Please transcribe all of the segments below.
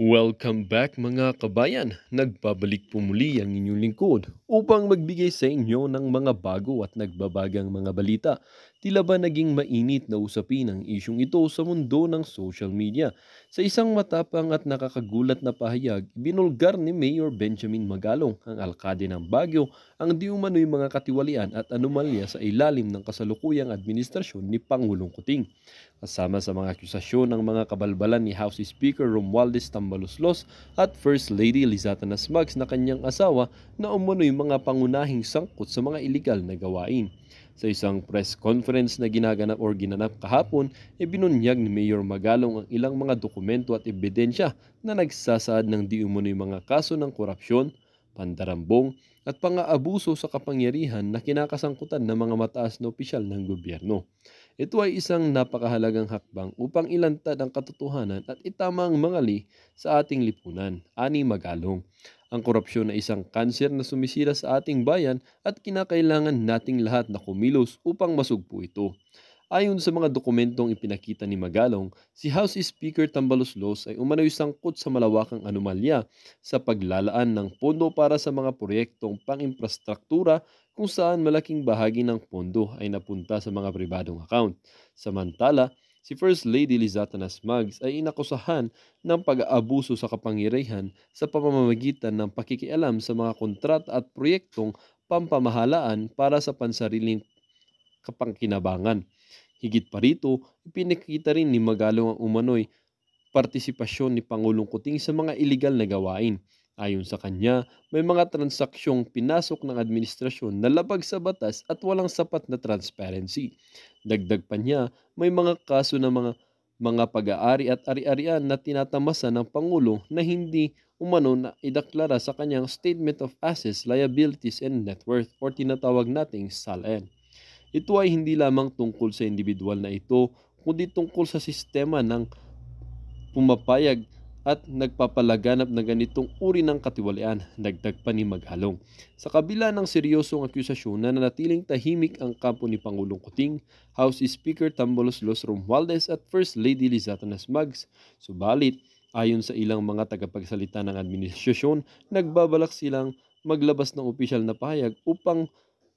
Welcome back mga kabayan! Nagbabalik po muli ang inyong lingkod upang magbigay sa inyo ng mga bago at nagbabagang mga balita. Tila ba naging mainit na usapin ang isyong ito sa mundo ng social media? Sa isang matapang at nakakagulat na pahayag, binulgar ni Mayor Benjamin Magalong, ang alkade ng Baguio, ang di umano'y mga katiwalian at anomalya sa ilalim ng kasalukuyang administrasyon ni Pangulong Kuting. Kasama sa mga akusasyon ng mga kabalbalan ni House Speaker Romualdez Tambaloslos at First Lady Lizata Nasmags na kanyang asawa na umunoy mga pangunahing sangkot sa mga iligal na gawain. Sa isang press conference na ginanap kahapon, binunyag ni Mayor Magalong ang ilang mga dokumento at ebidensya na nagsasaad ng di umunoy mga kaso ng korupsyon, pandarambong at pang-aabuso sa kapangyarihan na kinakasangkutan ng mga mataas na opisyal ng gobyerno. Ito ay isang napakahalagang hakbang upang ilantad ang katotohanan at itama ang mangali sa ating lipunan, ani Magalong. Ang korupsyon ay isang kanser na sumisira sa ating bayan at kinakailangan nating lahat na kumilos upang masugpo ito. Ayon sa mga dokumentong ipinakita ni Magalong, si House Speaker Tambaloslos ay umano'y sangkot sa malawakang anomalya sa paglalaan ng pondo para sa mga proyektong pang-infrastruktura kung saan malaking bahagi ng pondo ay napunta sa mga pribadong account. Samantala, si First Lady Lizata Nasmags ay inakusahan ng pag-aabuso sa kapangyarihan sa pamamagitan ng pakikialam sa mga kontrata at proyektong pampamahalaan para sa pansariling kapangkinabangan. Higit pa rito, ipinakita rin ni Magalong ang umano'y partisipasyon ni Pangulong Kuting sa mga iligal na gawain. Ayon sa kanya, may mga transaksyong pinasok ng administrasyon na labag sa batas at walang sapat na transparency. Dagdag pa niya, may mga kaso ng mga pag-aari at ari-arian na tinatamasa ng Pangulo na hindi umano na ideklara sa kanyang Statement of Assets, Liabilities and Net Worth or tinatawag nating SALN. Ito ay hindi lamang tungkol sa individual na ito, kundi tungkol sa sistema ng pumapayag at nagpapalaganap ng ganitong uri ng katiwalian, dagdag pa ni Magalong. Sa kabila ng seryosong akusasyon na nanatiling tahimik ang kampo ni Pangulong Kuting, House Speaker Tambaloslos Romualdez at First Lady Lizata Nasmags, subalit ayon sa ilang mga tagapagsalita ng administrasyon, nagbabalak silang maglabas ng opisyal na pahayag upang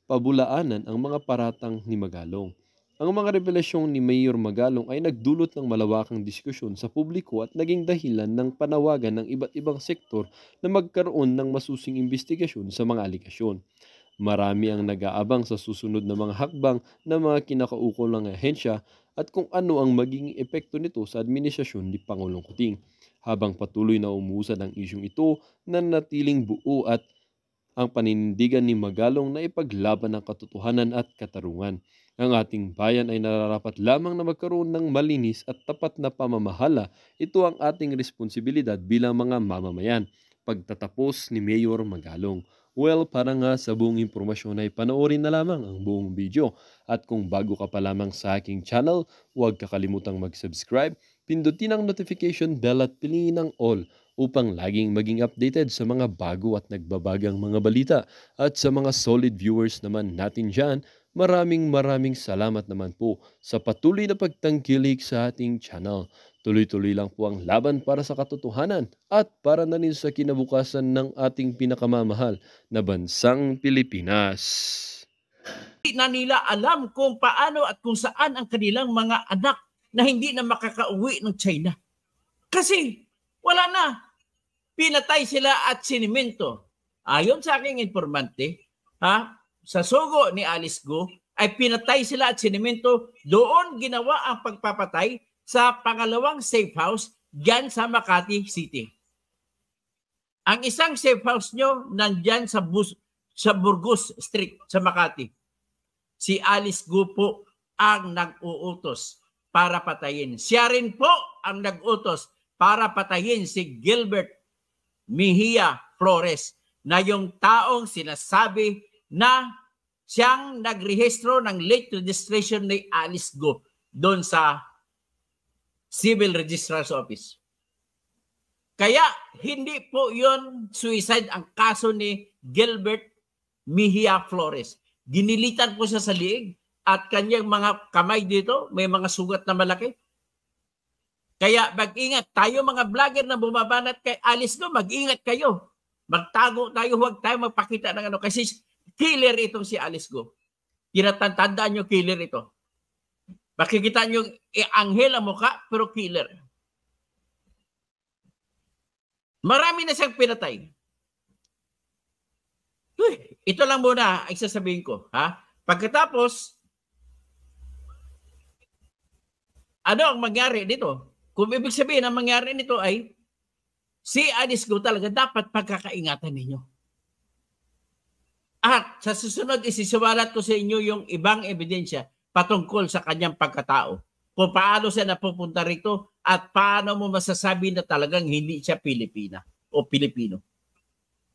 pabulaanan ang mga paratang ni Magalong. Ang mga revelasyong ni Mayor Magalong ay nagdulot ng malawakang diskusyon sa publiko at naging dahilan ng panawagan ng iba't ibang sektor na magkaroon ng masusing investigasyon sa mga aligasyon. Marami ang nag-aabang sa susunod na mga hakbang ng mga kinakaukulang ng ahensya at kung ano ang magiging epekto nito sa administrasyon ni Pangulong Kuting. Habang patuloy na umuusad ang isyong ito, nanatiling buo at ang paninindigan ni Magalong na ipaglaban ang katotohanan at katarungan. Ang ating bayan ay nararapat lamang na magkaroon ng malinis at tapat na pamamahala. Ito ang ating responsibilidad bilang mga mamamayan. Pagtatapos ni Mayor Magalong. Well, para nga sa buong impormasyon ay panoorin na lamang ang buong video. At kung bago ka pa lamang sa aking channel, huwag kakalimutang mag-subscribe, pindutin ang notification bell at piliin ang all upang laging maging updated sa mga bago at nagbabagang mga balita. At sa mga solid viewers naman natin dyan, maraming salamat naman po sa patuloy na pagtangkilik sa ating channel. Tuloy-tuloy lang po ang laban para sa katotohanan at para na rin sa kinabukasan ng ating pinakamamahal na bansang Pilipinas. Hindi na nila alam kung paano at kung saan ang kanilang mga anak na hindi na makakauwi ng China. Kasi wala na. Pinatay sila at sinimento. Ayon sa aking informante, sa sugo ni Alice Go, ay pinatay sila at sinimento. Doon ginawa ang pagpapatay sa pangalawang safe house dyan sa Makati City. Ang isang safe house nyo nandyan sa Burgos Street sa Makati. Si Alice Go po ang nag-uutos para patayin. Siya rin po ang nag-utos para patayin si Gilbert Mejia Flores na yung taong sinasabi na siyang nagrehistro ng late registration ni Alice Go doon sa Civil Registrar's Office. Kaya hindi po yon suicide ang kaso ni Gilbert Mejia Flores. Ginilitan po siya sa liig at kanyang mga kamay dito may mga sugat na malaki. Kaya mag-ingat tayo mga vlogger na bumabanat kay Alice Go, mag-ingat kayo. Magtago tayo, huwag tayo magpakita ng ano kasi killer itong si Alice Go. Tinatandaan nyo killer ito. Makikita nyo anghel ang mukha pero killer. Marami na siyang pinatay. Uy, ito lang muna ang sasabihin ko. Ha? Pagkatapos, ano ang mangyari dito? Kung ibig sabihin ang mangyari nito ay si Alice Go talaga dapat pagkakaingatan ninyo. At sa susunod, isisiwalat ko sa inyo yung ibang ebidensya patungkol sa kanyang pagkatao. Kung paano siya napupunta rito at paano mo masasabi na talagang hindi siya Pilipina o Pilipino.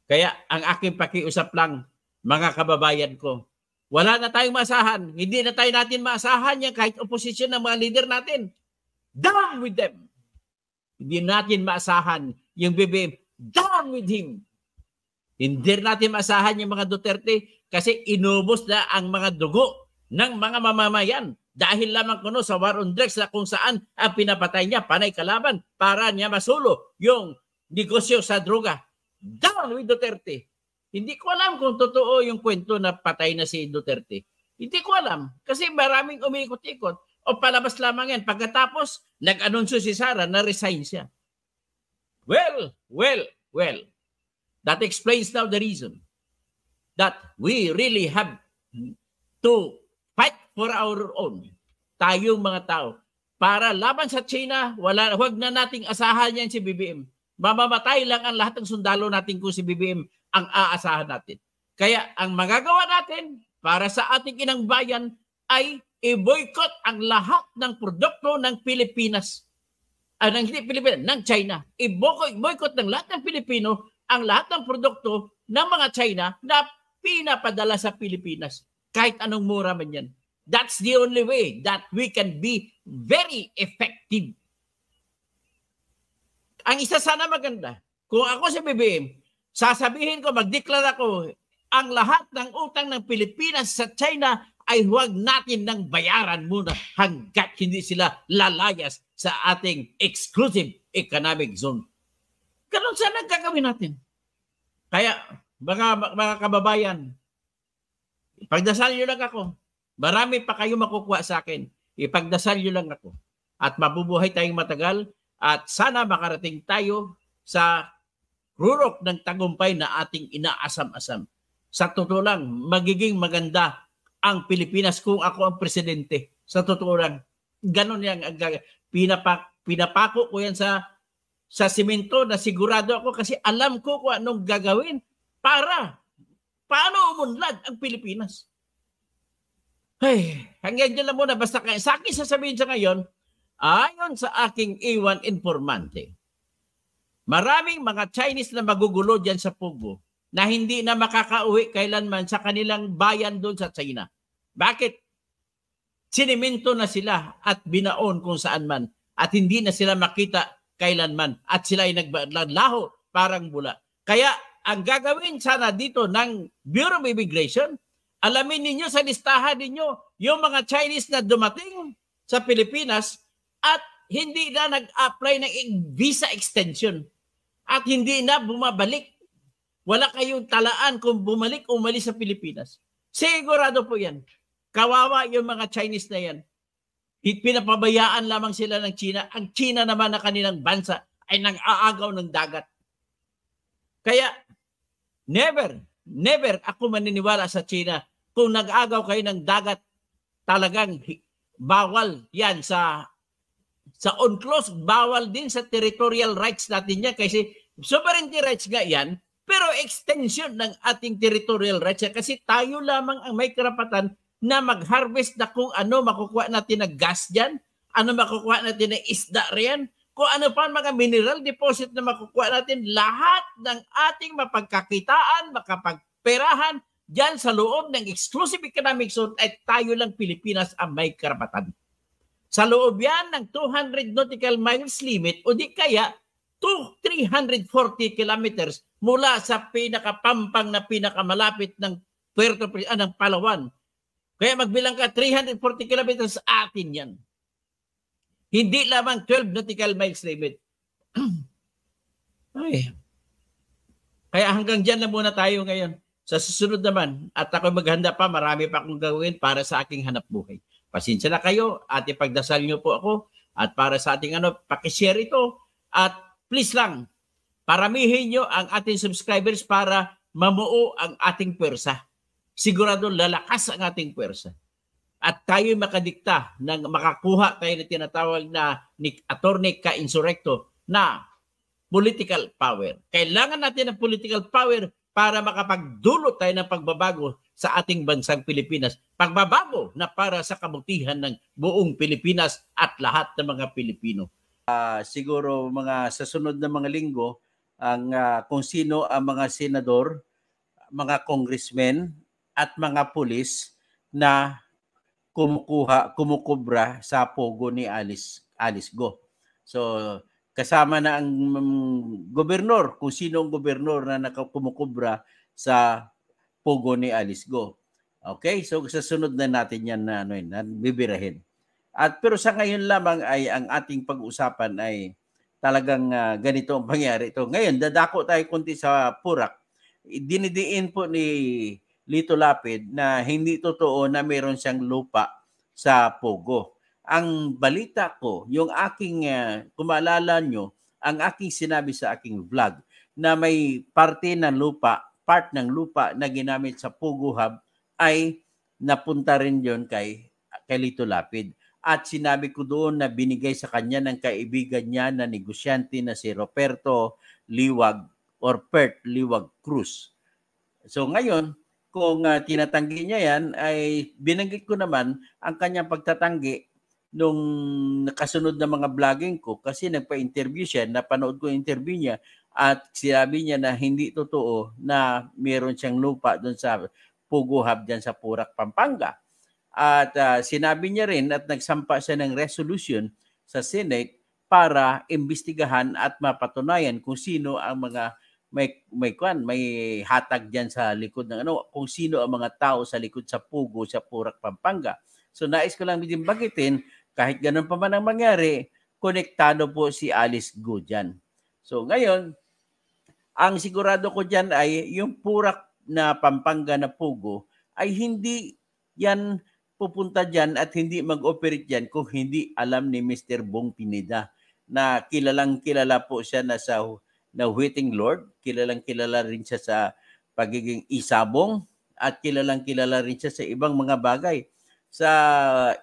Kaya ang aking pakiusap lang, mga kababayan ko, wala na tayong maasahan. Hindi na tayo natin maasahan yan kahit oposisyon ng mga leader natin. Down with them. Hindi natin maasahan yung BBM. Down with him. Hindi natin maasahan yung mga Duterte kasi inubos na ang mga dugo ng mga mamamayan dahil lamang kuno sa war on drugs na kung saan ang pinapatay niya panay kalaban para niya masulo yung negosyo sa droga. Down with Duterte. Hindi ko alam kung totoo yung kwento na patay na si Duterte. Hindi ko alam kasi maraming umikot-ikot o palabas lamang yan. Pagkatapos, nag-anunsyo si Sara na resign siya. Well. That explains now the reason that we really have to fight for our own. Tayong mga tao. Para laban sa China, wag na nating asahan yan si BBM. Mamamatay lang ang lahat ng sundalo natin kung si BBM ang aasahan natin. Kaya ang magagawa natin para sa ating inang bayan ay i-boycott ang lahat ng produkto ng Pilipinas. Hindi Pilipinas, ng China. I-boycott ng lahat ng Pilipino ang lahat ng produkto ng mga China na pinapadala sa Pilipinas. Kahit anong mura man yan. That's the only way that we can be very effective. Ang isa sana maganda, kung ako si BBM, sasabihin ko, magdeklara ko, ang lahat ng utang ng Pilipinas sa China ay huwag natin nang bayaran muna hanggat hindi sila lalayas sa ating exclusive economic zone. Ganun sana gagawin natin. Kaya, mga kababayan, ipagdasal nyo lang ako. Marami pa kayo makukuha sa akin. Ipagdasal nyo lang ako. At mabubuhay tayong matagal at sana makarating tayo sa rurok ng tagumpay na ating inaasam-asam. Sa totoo lang, magiging maganda ang Pilipinas kung ako ang presidente. Sa totoo lang, ganun yan. Pinapako ko yan sa simento na sigurado ako kasi alam ko kung anong gagawin para paano umunlad ang Pilipinas. Ay, hanggang dyan lang muna. Basta sa akin sasabihin sa ngayon, ayon sa aking iwan informante, maraming mga Chinese na magugulo dyan sa Pugo na hindi na makakauwi kailanman sa kanilang bayan doon sa China. Bakit? Siniminto na sila at binaon kung saan man at hindi na sila makita kailanman at sila ay naglaho parang bula. Kaya ang gagawin sana dito ng Bureau of Immigration, alamin ninyo sa listahan ninyo yung mga Chinese na dumating sa Pilipinas at hindi na nag-apply ng visa extension at hindi na bumabalik. Wala kayong talaan kung bumalik o umalis sa Pilipinas. Sigurado po yan. Kawawa yung mga Chinese na yan. Pinapabayaan lamang sila ng China. Ang China naman na kanilang bansa ay nang-aagaw ng dagat. Kaya, never ako maniniwala sa China. Kung nag-agaw kayo ng dagat, talagang bawal yan sa UNCLOS, bawal din sa territorial rights natin yan kasi sovereignty rights nga yan, pero extension ng ating territorial rights yan kasi tayo lamang ang may karapatan na mag-harvest na kung ano makukuha natin na gas dyan, ano makukuha natin na isda riyan, kung ano pa mga mineral deposit na makukuha natin, lahat ng ating mapagkakitaan, makapagperahan dyan sa loob ng exclusive economic zone ay tayo lang Pilipinas ang may karapatan. Sa loob yan ng 200 nautical miles limit o di kaya 340 kilometers mula sa pinakapampang na pinakamalapit ng Puerto ng Palawan. Kaya magbilang ka 340 kilometers sa atin yan. Hindi lamang 12 nautical miles limit. Ay. Kaya hanggang dyan na muna tayo ngayon. Sa susunod naman, at ako maghanda pa, marami pa akong gawin para sa aking hanap buhay. Pasensya na kayo at ipagdasal niyo po ako. At para sa ating pakishare ito. At please lang, paramihin nyo ang ating subscribers para mamuo ang ating pwersa. Sigurado lalakas ang ating pwersa. At tayo makadikta ng makakuha tayo na tinatawag na ni Attorney Ka-Insurrecto na political power. Kailangan natin ng political power para makapagdulot tayo ng pagbabago sa ating bansang Pilipinas. Pagbabago na para sa kabutihan ng buong Pilipinas at lahat ng mga Pilipino. Siguro mga sa sunod na mga linggo, ang kung sino ang mga senador, mga congressmen at mga pulis na kumukubra sa pogo ni Alice Go. So kasama na ang gobernador, kung sino ang gobernador na kumukubra sa pogo ni Alice Go. Okay? So sa sunod na natin yan na bibirahin. At pero sa ngayon lamang ay ang ating pag-usapan ay talagang ganito ang pangyari ito. Ngayon, dadako tayo kunti sa Purak. Dinidiin po ni Lito Lapid na hindi totoo na meron siyang lupa sa Pogo. Ang balita ko, yung aking, kung maalala nyo, ang aking sinabi sa aking vlog na may part ng lupa na ginamit sa Pogo Hub ay napunta rin yon kay Lito Lapid. At sinabi ko doon na binigay sa kanya ng kaibigan niya na negosyante na si Roberto Liwag or Pert Liwag Cruz. So ngayon, kung tinatanggi niya yan, ay binanggit ko naman ang kanyang pagtatanggi nung nakasunod na mga vlogging ko kasi nagpa-interview siya, napanood ko yung interview niya at sinabi niya na hindi totoo na meron siyang lupa doon sa Pogo Hub dyan sa Purak, Pampanga. At sinabi niya rin at nagsampa siya ng resolution sa Senate para imbestigahan at mapatunayan kung sino ang mga may hatag diyan sa likod ng kung sino ang mga tao sa likod sa Pugo sa Purak, Pampanga. So nais ko lang din bagitin, kahit ganun pa man ang mangyari, konektado po si Alice Go dyan. So ngayon, ang sigurado ko dyan ay yung Purak na Pampanga na Pugo ay hindi yan pupunta dyan at hindi mag-operate dyan kung hindi alam ni Mr. Bong Pineda na kilalang kilala po siya na waiting lord, kilalang kilala rin siya sa pagiging isabong at kilalang kilala rin siya sa ibang mga bagay. Sa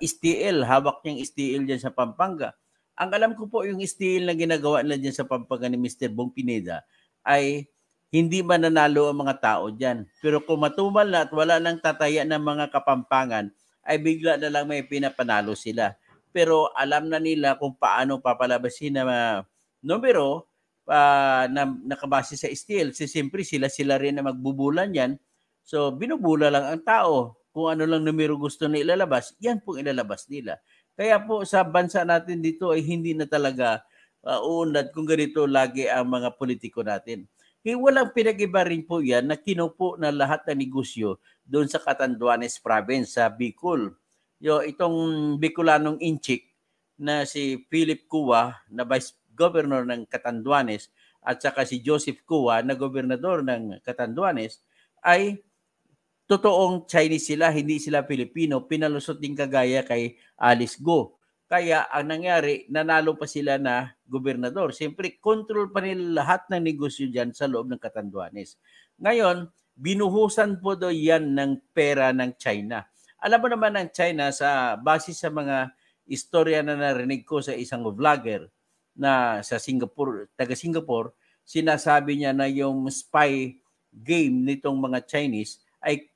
STL, hawak niyang STL dyan sa Pampanga. Ang alam ko po yung STL na ginagawa nila dyan sa Pampanga ni Mr. Bong Pineda ay hindi mananalo ang mga tao dyan. Pero kung matumal na at wala nang tataya ng mga Kapampangan, ay bigla na lang may pinapanalo sila. Pero alam na nila kung paano papalabasin na numero na nakabase sa STL. Siyempre sila rin na magbubulan yan. So binubula lang ang tao. Kung ano lang numero gusto na ilalabas, yan pong ilalabas nila. Kaya po sa bansa natin dito ay hindi na talaga uunlad kung ganito lagi ang mga politiko natin. Kaya walang pinag-iba rin po yan na kinupo na lahat ng negosyo doon sa Catanduanes Province sa Bicol. Itong Bicolanong Inchik na si Philip Cua na Vice Governor ng Catanduanes at saka si Joseph Cua na Gobernador ng Catanduanes ay totoong Chinese sila, hindi sila Pilipino. Pinalusot din kagaya kay Alice Go. Kaya ang nangyari, nanalo pa sila na gobernador. Siyempre, control pa nila lahat ng negosyo dyan sa loob ng Catanduanes. Ngayon, binuhusan po do yan ng pera ng China. Alam mo naman ng China, sa base sa mga istorya na narinig ko sa isang vlogger na sa Singapore, taga Singapore, sinasabi niya na yung spy game nitong mga Chinese ay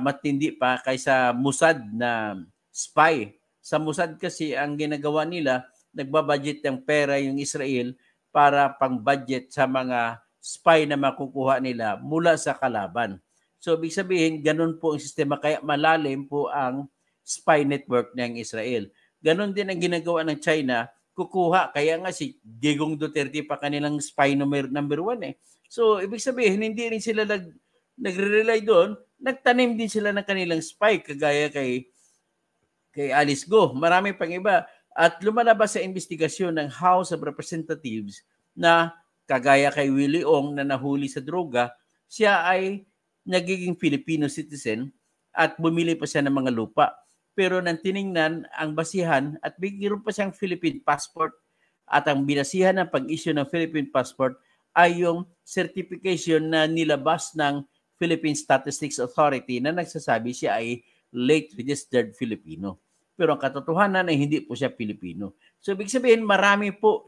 matindi pa kaysa Mossad na spy. Sa Mossad kasi ang ginagawa nila, nagbabudget ng pera yung Israel para pang-budget sa mga spy na makukuha nila mula sa kalaban. So, ibig sabihin, ganun po ang sistema. Kaya malalim po ang spy network ng Israel. Ganun din ang ginagawa ng China, kukuha. Kaya nga si Digong Duterte pa kanilang spy number 1 eh. So, ibig sabihin, hindi rin sila nagre-rely doon. Nagtanim din sila ng kanilang spy, kagaya kay Alice Go. Marami pang iba. At lumalabas sa investigasyon ng House of Representatives na kagaya kay Willie Ong na nahuli sa droga, siya ay nagiging Filipino citizen at bumili pa siya ng mga lupa. Pero nang tiningnan ang basihan at bigyan pa siyang Philippine passport at ang binasihan ng pag-issue ng Philippine passport ay yung certification na nilabas ng Philippine Statistics Authority na nagsasabi siya ay late registered Filipino. Pero ang katotohanan ay hindi po siya Pilipino. So, ibig sabihin, marami po,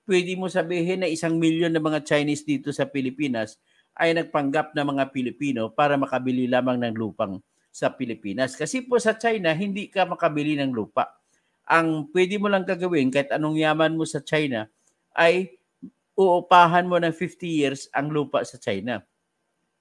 pwede mo sabihin na 1,000,000 na mga Chinese dito sa Pilipinas ay nagpanggap na mga Pilipino para makabili lamang ng lupang sa Pilipinas. Kasi po sa China, hindi ka makabili ng lupa. Ang pwede mo lang gagawin, kahit anong yaman mo sa China, ay uupahan mo ng 50 years ang lupa sa China.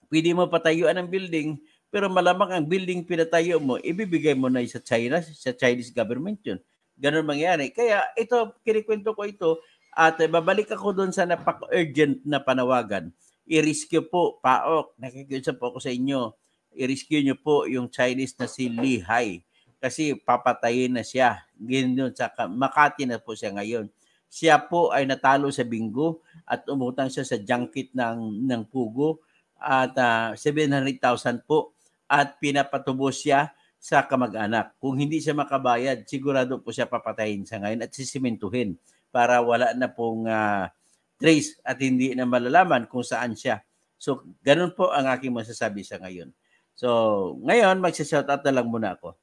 Pwede mo patayuan ng building, pero malamang ang building pinatayo mo, ibibigay mo na sa China, sa Chinese government yun. Ganun mangyari. Kaya ito, kinikwento ko ito, at babalik ako doon sa napaka-urgent na panawagan. I-rescue po, PAOK, nakikiusap po ako sa inyo, i-rescue nyo po yung Chinese na si Li Hai. Kasi papatayin na siya. Ganun sa Makati na po siya ngayon. Siya po ay natalo sa bingo at umutang siya sa junket ng Pugo at 700,000 po at pinapatubos siya sa kamag-anak. Kung hindi siya makabayad, sigurado po siya papatayin sa ngayon at sisimentuhin para wala na pong trace at hindi na malalaman kung saan siya. So, ganun po ang aking masasabi sa ngayon. So, ngayon, magsashoutout na lang muna ako.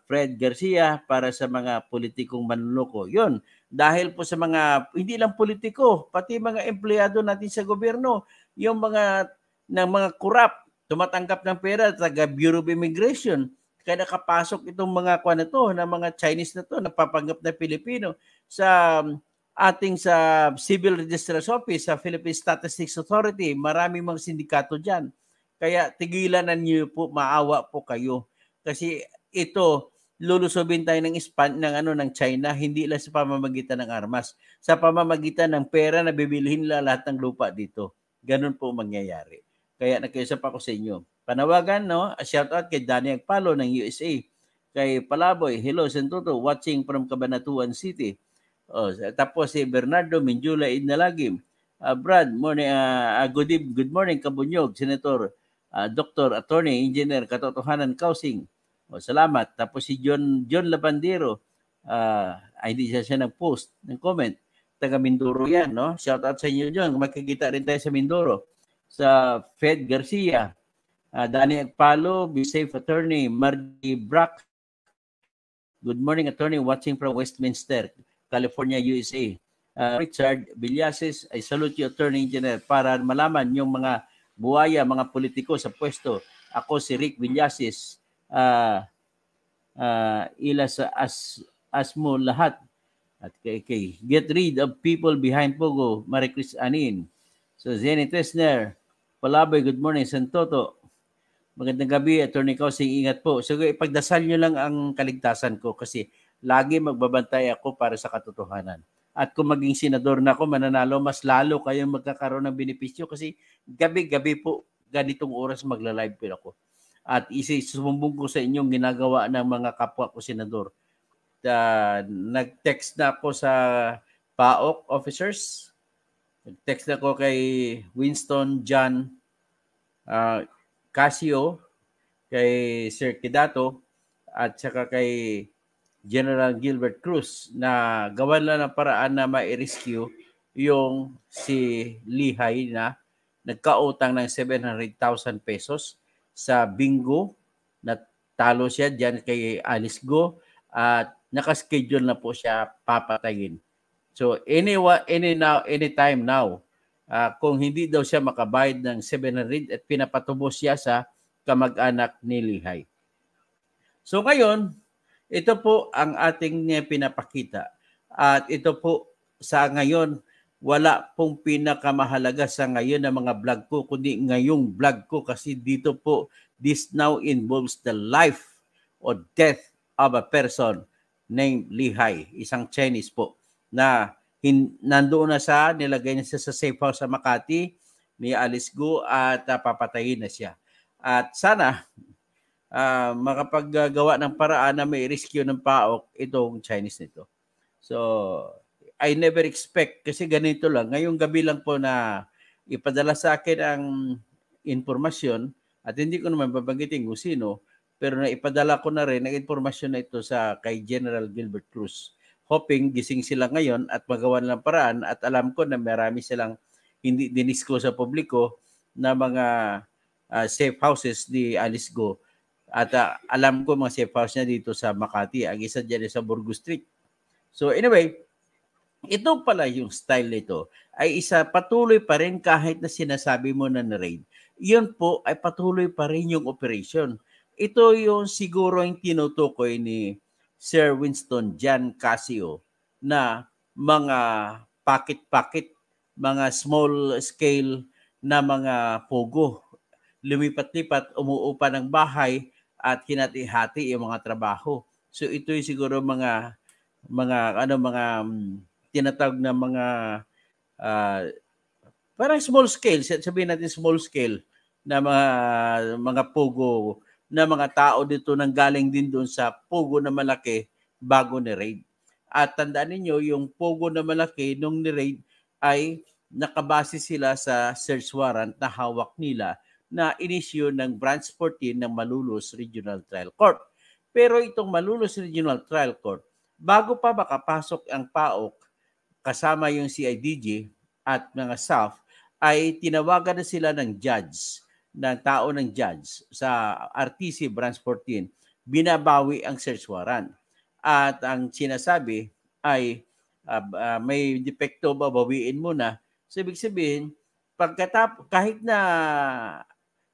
Fred Garcia para sa mga politikong manluloko. Yun, dahil po sa mga, hindi lang politiko, pati mga empleyado natin sa gobyerno, yung mga korap, tumatanggap ng pera, taga Bureau of Immigration, kaya nakapasok itong mga na to, na mga Chinese na to, napapanggap na Pilipino, sa ating sa Civil Registrar's Office, sa Philippine Statistics Authority, maraming mga sindikato dyan. Kaya tigilan na niyo po, maawa po kayo. Kasi ito, lulusobin tayo ng China, hindi lang sa pamamagitan ng armas, sa pamamagitan ng pera na bibilihin nila lahat ng lupa dito. Ganun po mangyayari. Kaya nakiusap ako sa inyo. Panawagan, no? Shout out kay Danny Agpalo ng USA. Kay Palaboy, hello, Sentoto, watching from Cabanatuan City. Tapos si Bernardo Minjula Idnalagim. Brad, morning, good morning, Kabunyog, Senator, Dr. Attorney, Engineer, Katotohanan Kausing. Salamat. Tapos si John Labandero, hindi siya nag-post, ng comment. Taga Mindoro yan, no? Shout out sa inyo, John. Makikita rin tayo sa Mindoro. Sa Fed Garcia, Danny Agpalo, Be Safe Attorney, Margie Brack. Good morning, Attorney, watching from Westminster, California, USA. Richard Villases, I salute you, Attorney Engineer, para malaman yung mga buhaya, mga politiko sa pwesto. Ako si Rick Villases, as mo lahat. At kay get rid of people behind Pogo, Marie Chris Anin. So Zenny Tesner, Palaboy, good morning, Santoto. Magandang gabi, Attorney Kausing, ingat po. So ipagdasal nyo lang ang kaligtasan ko kasi lagi magbabantay ako para sa katotohanan. At kung maging senador na ako, mananalo, mas lalo kayong magkakaroon ng benepisyo kasi gabi-gabi po, ganitong oras magla-live po ako. At isisumbong ko sa inyong ginagawa ng mga kapwa ko senador. Nag-text na ako sa PAOK officers. Nag-text na ako kay Winston John Casio, kay Sir Kidato, at saka kay General Gilbert Cruz na gawan lang ng paraan na ma-rescue yung si Li Hai na nagkautang ng 700,000 pesos sa bingo na talo siya dyan kay Alice Go at nakaschedule na po siya papatayin. So anytime now, kung hindi daw siya makabayad ng 700 at pinapatubos siya sa kamag-anak ni Li Hai. So ngayon, ito po ang ating pinapakita. At ito po sa ngayon, wala pong pinakamahalaga sa ngayon ng mga vlog ko, kundi ngayong vlog ko kasi dito po, this now involves the life or death of a person named Li Hai, isang Chinese po, na nandoon na sa, nilagay na siya sa safe house sa Makati ni Alice Go at papatayin na siya. At sana, makapaggagawa ng paraan na may rescue ng PAOK itong Chinese nito. So, I never expect kasi ganito lang. Ngayong gabi lang po na ipadala sa akin ang informasyon at hindi ko naman babanggitin kung sino, pero naipadala ko na rin ang informasyon na ito sa kay General Gilbert Cruz. Hoping gising sila ngayon at magawa ng paraan at alam ko na marami silang hindi dinisko sa publiko na mga safe houses ni Alice Go. At alam ko mga safe house niya dito sa Makati. Ang isa dyan sa Burgos Street. So anyway, ito pala yung style nito ay isa patuloy pa rin kahit na sinasabi mo na raid. Yun po ay patuloy pa rin yung operation. Ito yung siguro yung tinutukoy ni Sir Winston John Casio na mga packet-packet, mga small scale na mga pogo. Lumipat-lipat, umuupa ng bahay at hinati-hati yung mga trabaho. So ito yung siguro mga tinatawag na mga parang small scale, sabihin natin small scale na mga pogo na mga tao dito nang galing din doon sa pogo na malaki bago ni raid. At tandaan niyo yung pogo na malaki nung ni raid ay nakabase sila sa search warrant na hawak nila na inisyu ng Branch 14 ng Malolos Regional Trial Court. Pero itong Malolos Regional Trial Court, bago pa makapasok ang PAOK kasama yung CIDG at mga staff, ay tinawagan na sila ng judge, ng tao ng judge sa RTC Branch 14, binabawi ang search warrant. At ang sinasabi ay may depekto, babawiin mo na. So, ibig sabihin, kahit na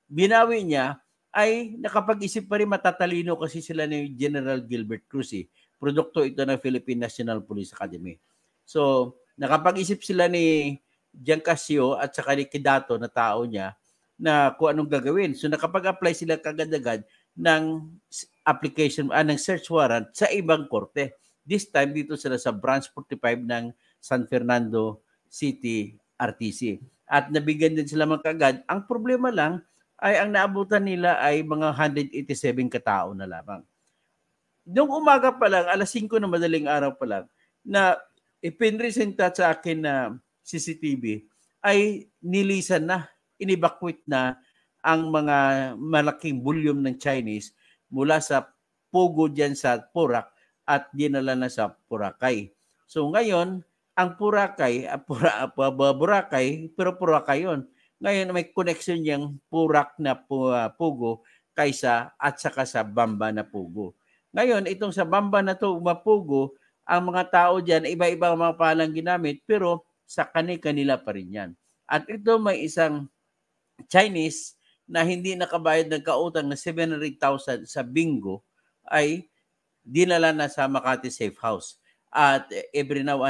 binawi niya, ay nakapag-isip pa rin, matatalino kasi sila ni General Gilbert Cruz. Produkto ito ng Philippine National Police Academy. So, nakapag-isip sila ni Giancasio at saka ni Kidato na tao niya na kung anong gagawin. So, nakapag-apply sila kagad-agad ng application, ng search warrant sa ibang korte. This time, dito sila sa Branch 45 ng San Fernando City RTC. At nabigyan din sila magkagad. Ang problema lang ay ang naabutan nila ay mga 187 katao na lamang. Noong umaga pa lang, alas 5 na madaling araw pa lang, na ipinresenta sa akin na CCTV ay nilisan na, inevacuate na ang mga malaking volume ng Chinese mula sa Pogo dyan sa Porac at dinala na sa Boracay. So ngayon, ang Boracay, pero Boracay yun. Ngayon may connection niyang Porac na Pogo kaysa at saka sa Bamba na Pogo. Ngayon, itong sa Bamba na to, Mapugo, ang mga tao dyan, iba-iba mga palang ginamit, pero sa kanila pa rin yan. At ito may isang Chinese na hindi nakabayad ng kautang na 700,000 sa bingo ay dinala na sa Makati Safe House. At every now,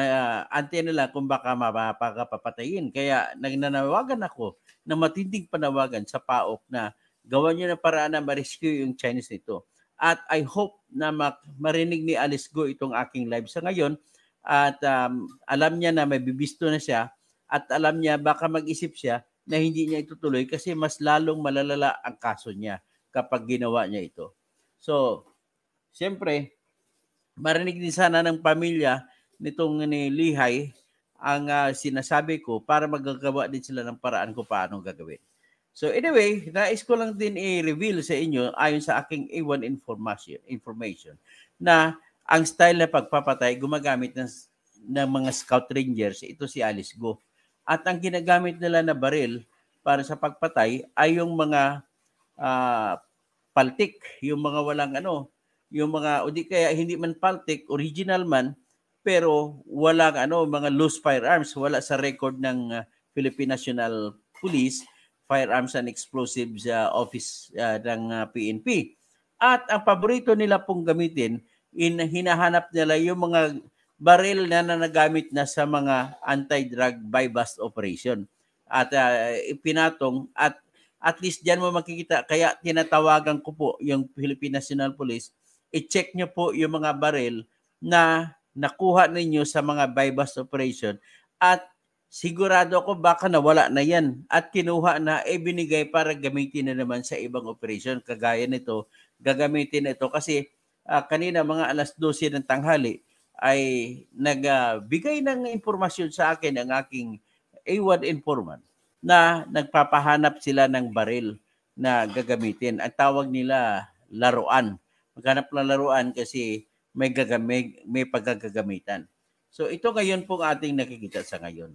ante nila kung baka mapapatayin. Kaya nagnanawagan ako na matinding panawagan sa PAOK na gawan nyo na paraan na ma-rescue yung Chinese nito. At I hope na marinig ni Alice Go itong aking live sa ngayon at alam niya na may bibisto na siya at alam niya baka mag-isip siya na hindi niya itutuloy kasi mas lalong malalala ang kaso niya kapag ginawa niya ito. So, siyempre, marinig din sana ng pamilya nitong ni Lihay ang sinasabi ko para magagawa din sila ng paraan kung paano gagawin. So anyway, nais ko lang din i-reveal sa inyo ayon sa aking A1 information na ang style na pagpapatay gumagamit ng mga scout rangers, ito si Alice Go. At ang ginagamit nila na baril para sa pagpatay ay yung mga paltik, yung mga walang yung mga o di kaya hindi man paltik, original man pero walang mga loose firearms, wala sa record ng Philippine National Police Firearms and Explosives Office ng PNP. At ang paborito nila pong gamitin, hinahanap nila yung mga baril na nagamit na sa mga anti-drug buy-bust operation. At ipinatong at least diyan mo makikita, kaya tinatawagan ko po yung Philippine National Police, i-check nyo po yung mga baril na nakuha ninyo sa mga buy-bust operation at sigurado ako baka nawala na yan at kinuha na binigay para gamitin na naman sa ibang operation kagaya nito gagamitin ito kasi kanina mga alas 12 ng tanghali ay nagbigay ng impormasyon sa akin ang aking A1 informant na nagpapahanap sila ng baril na gagamitin. Ang tawag nila laruan. Maghanap ng laruan kasi may pagkagagamitan. So ito ngayon po ang ating nakikita sa ngayon.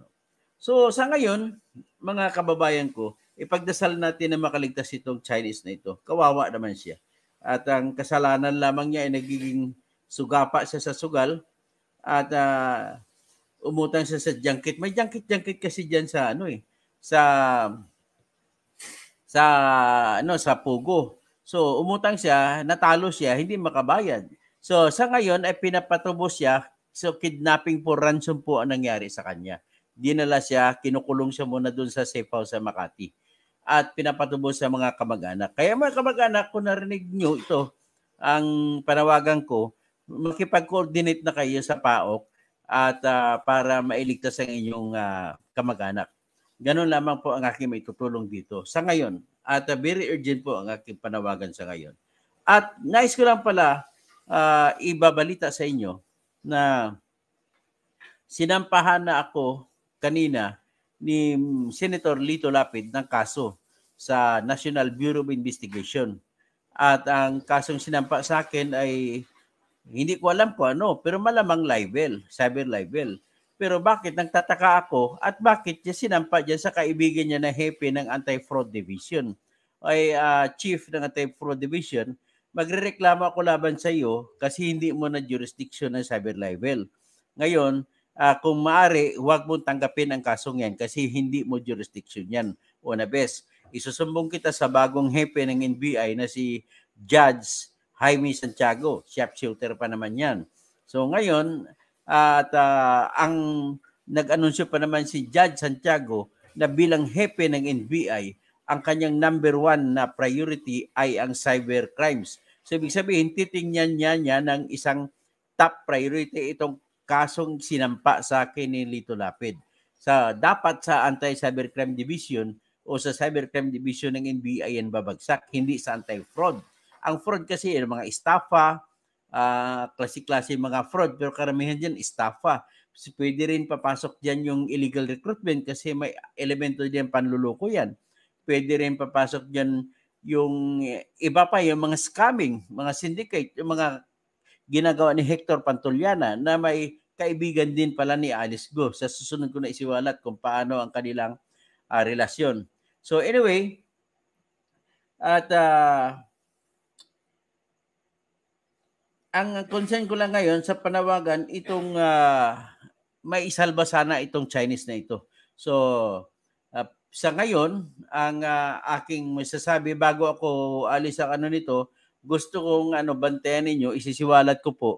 So sa ngayon, mga kababayan ko, ipagdasal natin na makaligtas itong Chinese na ito. Kawawa naman siya. At ang kasalanan lamang niya ay nagiging sugapa siya sa sugal at umutang siya sa junket. May junket kasi diyan sa sa sa Pugo. So umutang siya, natalo siya, hindi makabayad. So sa ngayon ay pinapatubos siya. So kidnapping for ransom po ang nangyari sa kanya. Dinala siya, kinukulong siya muna doon sa safe house sa Makati. At pinapatubos sa mga kamag-anak. Kaya mga kamag-anak, kung narinig nyo ito, ang panawagan ko, makipag-coordinate na kayo sa PAOK at para mailigtas ang inyong kamag-anak. Ganun lamang po ang aking may tutulong dito sa ngayon. At very urgent po ang aking panawagan sa ngayon. At nais ko lang pala ibabalita sa inyo na sinampahan na ako kanina ni Senator Lito Lapid ng kaso sa National Bureau of Investigation. At ang kasong sinampa sa akin ay hindi ko alam kung ano, pero malamang libel, cyber libel. Pero bakit nagtataka ako at bakit niya sinampa dyan sa kaibigan niya na hepe ng Anti-Fraud Division ay chief ng Anti-Fraud Division, magrereklamo ako laban sa iyo kasi hindi mo na jurisdiction ng cyber libel. Ngayon, kung maaari, huwag mong tanggapin ang kasong yan kasi hindi mo jurisdiction yan. Una bes, isusumbong kita sa bagong hepe ng NBI na si Judge Jaime Santiago. Sharpshooter pa naman yan. So ngayon, at ang nag-anunsyo pa naman si Judge Santiago na bilang hepe ng NBI, ang kanyang number 1 na priority ay ang cyber crimes. So ibig sabihin, titingnan niya ng isang top priority itong kasong sinampa sa akin ni Lito Lapid. Dapat sa Anti-Cybercrime Division o sa Cybercrime Division ng NBI yan babagsak, hindi sa anti-fraud. Ang fraud kasi yung mga estafa, klase-klase mga fraud, pero karamihan dyan estafa. So, pwede rin papasok dyan yung illegal recruitment kasi may elemento dyan panluloko yan. Pwede rin papasok dyan yung iba pa, yung mga scamming, mga syndicate, yung mga ginagawa ni Hector Pantuliana na may kaibigan din pala ni Alice Go. Sa susunod ko na isiwalat kung paano ang kanilang relasyon. So anyway, at ang concern ko lang ngayon sa panawagan, itong may isalba sana itong Chinese na ito. So sa ngayon, ang aking masasabi bago ako alis sa nito, gusto kong bantayan ninyo, isisiwalat ko po.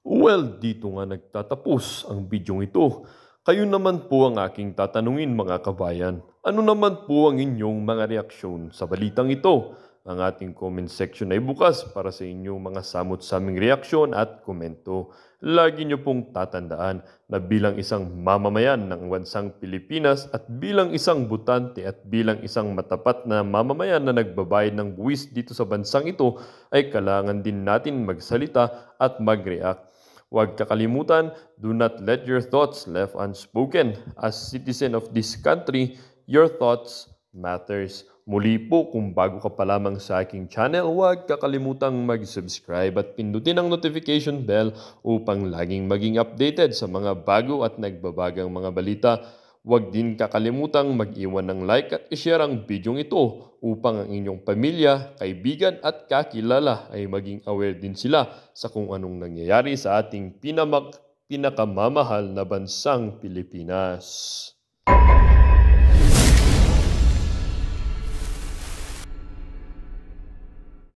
Well, dito nga nagtatapos ang bidyong ito. Kayo naman po ang aking tatanungin mga kabayan. Ano naman po ang inyong mga reaksyon sa balitang ito? Ang ating comment section ay bukas para sa inyong mga samot-saming reaksyon at komento. Lagi niyo pong tatandaan na bilang isang mamamayan ng bansang Pilipinas at bilang isang butante at bilang isang matapat na mamamayan na nagbabayad ng buwis dito sa bansang ito ay kailangan din natin magsalita at mag-react. Huwag kakalimutan, do not let your thoughts left unspoken. As citizen of this country, your thoughts matters. Muli po, kung bago ka pa lamang sa aking channel, huwag kakalimutang mag-subscribe at pindutin ang notification bell upang laging maging updated sa mga bago at nagbabagang mga balita. Huwag din kakalimutang mag-iwan ng like at i-share ang bidyong ito upang ang inyong pamilya, kaibigan at kakilala ay maging aware din sila sa kung anong nangyayari sa ating pinakamamahal na bansang Pilipinas.